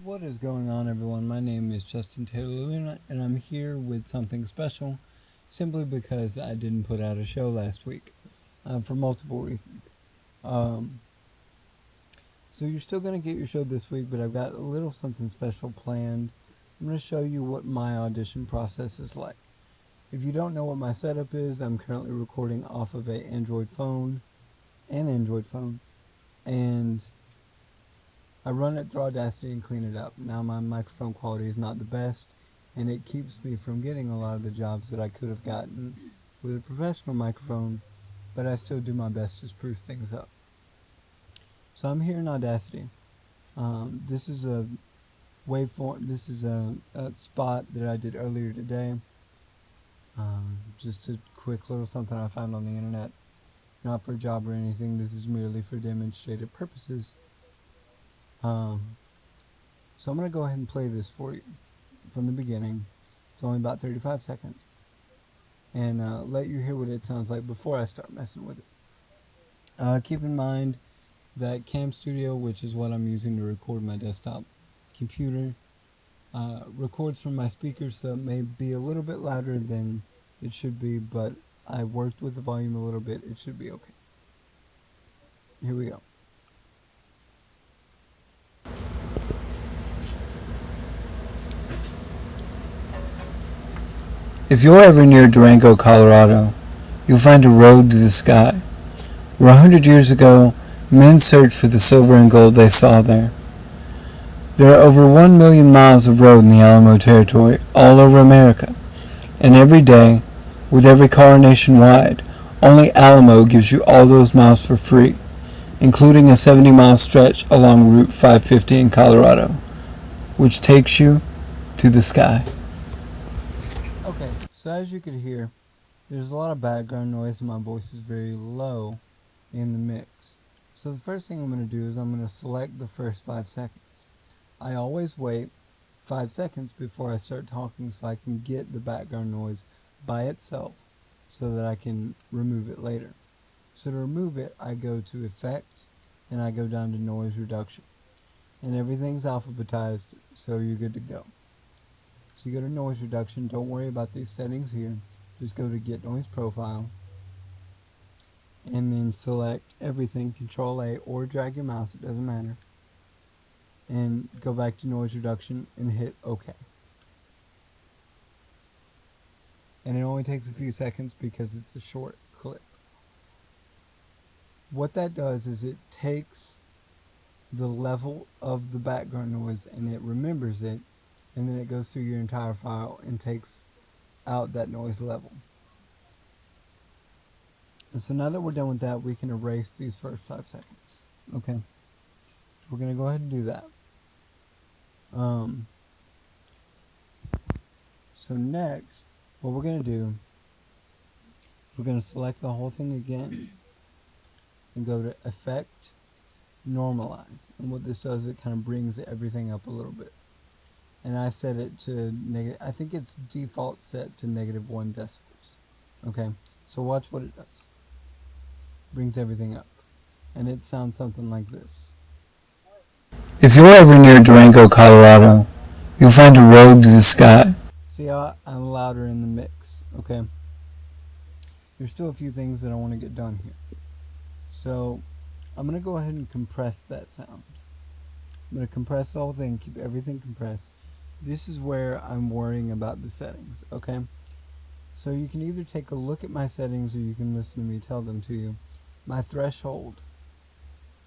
What is going on, everyone? My name is Justin Taylor Luna, and I'm here with something special simply because I didn't put out a show last week for multiple reasons. Um, so you're still going to get your show this week, but I've got a little something special planned. I'm going to show you what my audition process is like. If you don't know what my setup is, I'm currently recording off of an Android phone, and I run it through Audacity and clean it up. Now my microphone quality is not the best, and it keeps me from getting a lot of the jobs that I could have gotten with a professional microphone, but I still do my best to spruce things up. So I'm here in Audacity. This is a waveform. This is a spot that I did earlier today. Just a quick little something I found on the internet. Not for a job or anything. This is merely for demonstrative purposes. So I'm going to go ahead and play this for you from the beginning. It's only about 35 seconds. And let you hear what it sounds like before I start messing with it. Keep in mind that Cam Studio, which is what I'm using to record my desktop computer, records from my speakers, so it may be a little bit louder than it should be, but I worked with the volume a little bit. It should be okay. Here we go. If you're ever near Durango, Colorado, you'll find a road to the sky, where 100 years ago, men searched for the silver and gold they saw there. There are over 1 million miles of road in the Alamo Territory, all over America, and every day, with every car nationwide, only Alamo gives you all those miles for free, including a 70-mile stretch along Route 550 in Colorado, which takes you to the sky. Okay, so as you could hear, there's a lot of background noise and my voice is very low in the mix. So the first thing I'm going to do is I'm going to select the first 5 seconds. I always wait 5 seconds before I start talking so I can get the background noise by itself so that I can remove it later. So to remove it, I go to Effect and I go down to Noise Reduction. And everything's alphabetized, so you're good to go. So you go to Noise Reduction. Don't worry about these settings here. Just go to Get Noise Profile. And then select everything, Control A, or drag your mouse, it doesn't matter. And go back to Noise Reduction and hit OK. And it only takes a few seconds because it's a short clip. What that does is it takes the level of the background noise and it remembers it, and then it goes through your entire file and takes out that noise level. And so now that we're done with that, we can erase these first 5 seconds. Okay, we're going to go ahead and do that. So next, what we're going to do, we're going to select the whole thing again and go to Effect, Normalize. And what this does, it kind of brings everything up a little bit. And I set it to negative, I think it's default set to -1 decibels. Okay, so watch what it does. Brings everything up. And it sounds something like this. If you're ever near Durango, Colorado, you'll find a road to the sky. See how I'm louder in the mix, okay? There's still a few things that I want to get done here. So, I'm going to go ahead and compress that sound. I'm going to compress the whole thing, keep everything compressed. This is where I'm worrying about the settings, okay? So you can either take a look at my settings or you can listen to me tell them to you. My threshold.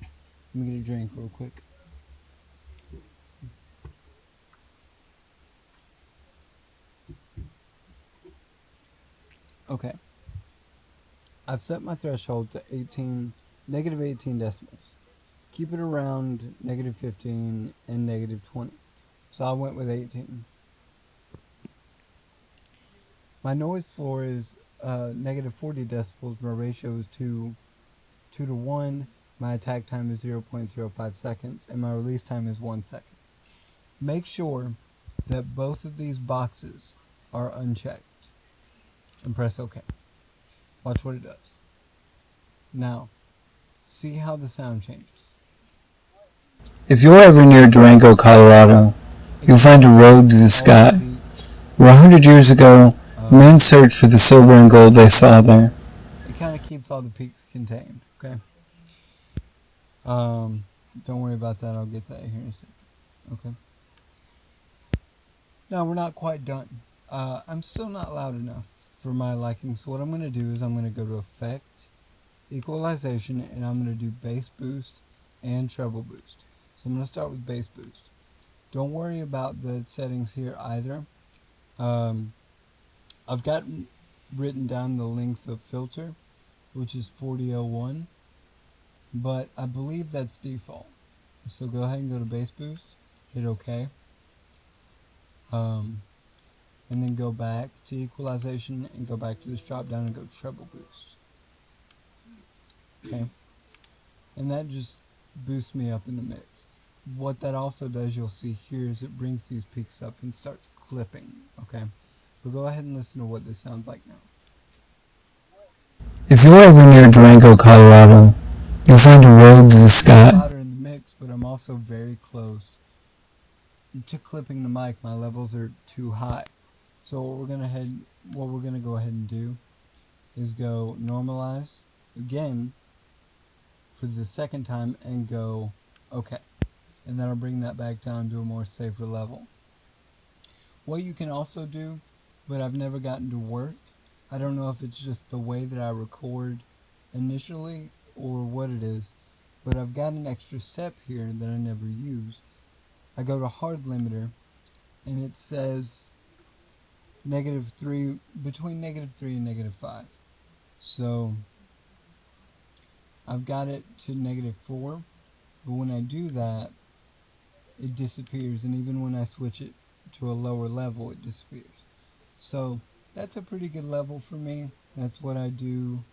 Let me get a drink real quick. Okay. I've set my threshold to negative 18 decibels. Keep it around negative 15 and negative 20. So I went with 18. My noise floor is negative 40 decibels. My ratio is 2 to 1. My attack time is 0.05 seconds. And my release time is 1 second. Make sure that both of these boxes are unchecked. And press OK. Watch what it does. Now, see how the sound changes. If you're ever near Durango, Colorado, you'll find a road to the sky, where 100 years ago, men searched for the silver and gold they saw there. It kind of keeps all the peaks contained, okay? Don't worry about that, I'll get that here in a second, okay? Now, we're not quite done. I'm still not loud enough for my liking, so what I'm going to do is I'm going to go to Effect, Equalization, and I'm going to do Bass Boost and Treble Boost. So I'm going to start with Bass Boost. Don't worry about the settings here either. I've got written down the length of filter, which is 4001, but I believe that's default. So go ahead and go to Bass Boost, hit OK, and then go back to Equalization and go back to this drop down and go Treble Boost. Okay, and that just boosts me up in the mix. What that also does, you'll see here, is it brings these peaks up and starts clipping. Okay, so go ahead and listen to what this sounds like now. If you're ever near Durango, Colorado, you'll find a road to the sky. I'm louder in the mix, but I'm also very close to clipping the mic. My levels are too high. So what we're gonna go ahead and do is go normalize again for the second time and go OK. And then I'll bring that back down to a more safer level. What you can also do, but I've never gotten to work, I don't know if it's just the way that I record initially or what it is, but I've got an extra step here that I never use. I go to hard limiter and it says -3, between -3 and -5. So I've got it to -4, but when I do that, it disappears, and even when I switch it to a lower level, it disappears. So that's a pretty good level for me. That's what I do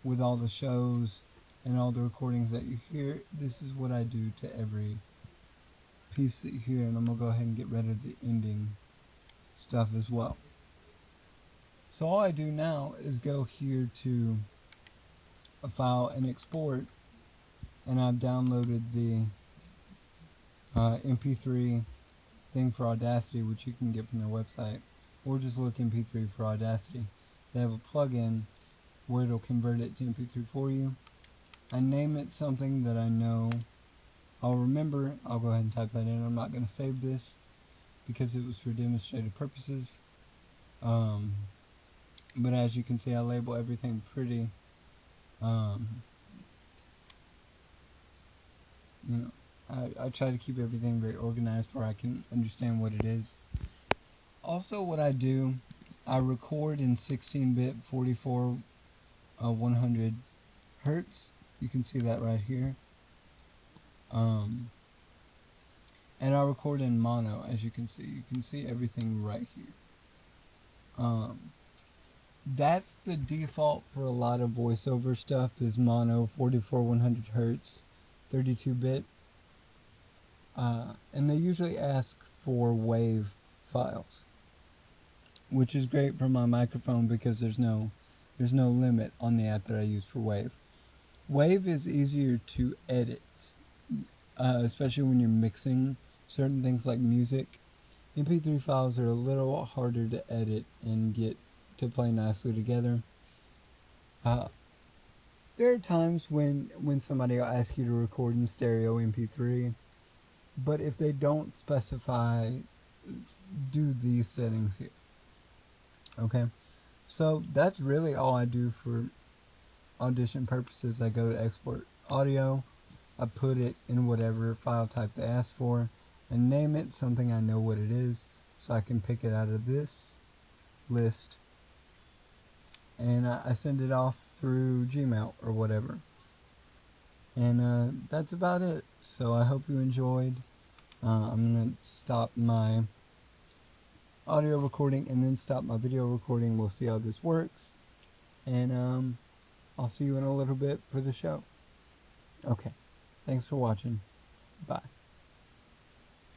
with all the shows and all the recordings that you hear. This is what I do to every piece that you hear, and I'm going to go ahead and get rid of the ending stuff as well. So all I do now is go here to a file and export, and I've downloaded the MP3 thing for Audacity, which you can get from their website, or just look MP3 for Audacity. They have a plugin where it'll convert it to MP3 for you. I name it something that I know I'll remember. I'll go ahead and type that in. I'm not going to save this because it was for demonstrative purposes. But as you can see, I label everything pretty, I try to keep everything very organized where I can understand what it is. Also, what I do, I record in 16-bit 44 100 hertz. You can see that right here. And I record in mono, as you can see. You can see everything right here. That's the default for a lot of voiceover stuff, is mono, 44 100 hertz, 32-bit. And they usually ask for WAV files, which is great for my microphone because there's no limit on the app that I use for WAV. WAV is easier to edit, especially when you're mixing certain things like music. MP3 files are a little harder to edit and get to play nicely together. There are times when somebody will ask you to record in stereo MP3, but if they don't specify, do these settings here. Okay, so that's really all I do for Audition purposes. I go to export audio, I put it in whatever file type they ask for, and name it something I know what it is, so I can pick it out of this list, and I send it off through Gmail or whatever. And that's about it. So I hope you enjoyed. I'm going to stop my audio recording and then stop my video recording. We'll see how this works. And I'll see you in a little bit for the show. Okay. Thanks for watching. Bye.